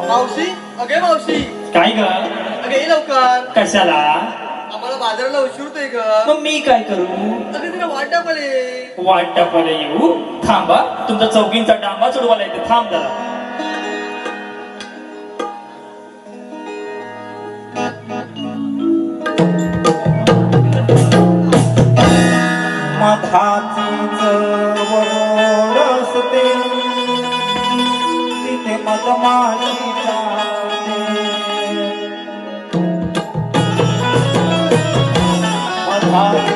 मावशी अगे मावशी काय ग अगे ये लवकर कशाला आम्हाला बाजाराला उशीर होतोय ग मग मी काय करू अगे तिला वाटा पले वाट टाकायला येऊ थांबा तुमचा चौकींचा डांबा सोडवायला येते थांब जरा मधाचीच वरोर असते तिथे मधमाशी जाते मधाची